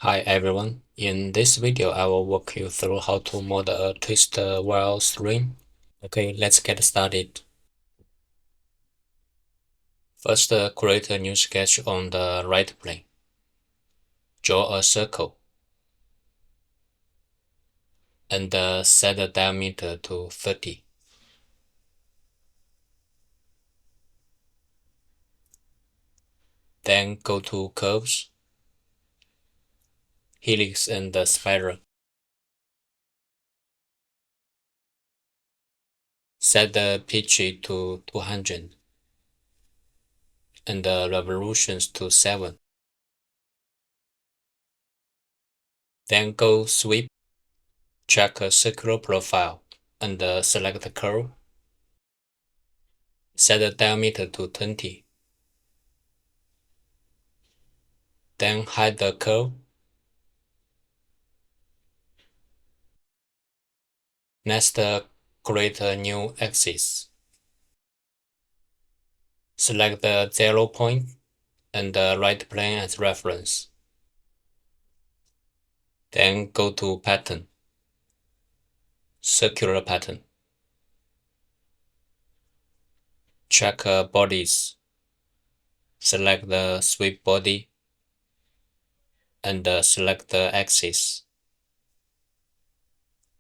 Hi everyone, in this video I will walk you through how to model a twist wheel ring. Okay, let's get started. First, create a new sketch on the right plane. Draw a circle and set the diameter to 30. Then go to Curves, Helix and Spiral. Set the pitch to 200 and the revolutions to 7. Then go Sweep, check a circular profile and select the curve. Set the diameter to 20. Then hide the curve. Next, create a new axis. Select the 0 point and the right plane as reference. Then go to Pattern, Circular Pattern. Check Bodies. Select the sweep body and select the axis.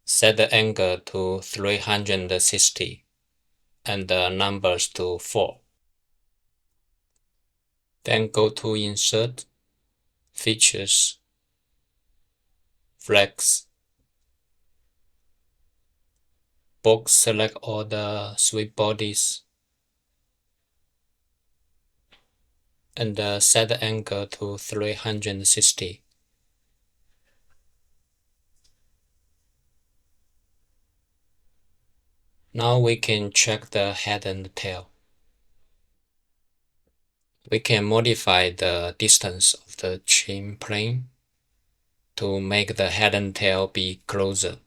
Set the angle to 360 and the numbers to 4. Then go to Insert, Features, Flex. Box select all the sweep bodies and set the angle to 360. Now we can check the head and tail. We can modify the distance of the trim plane to make the head and tail be closer.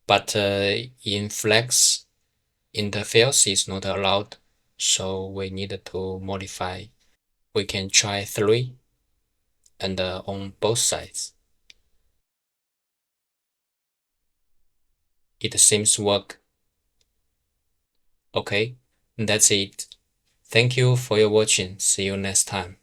But in Flex, interface is not allowed, so we need to modify. We can try 3 and on both sides. It seems to work. Okay, that's it. Thank you for your watching. See you next time.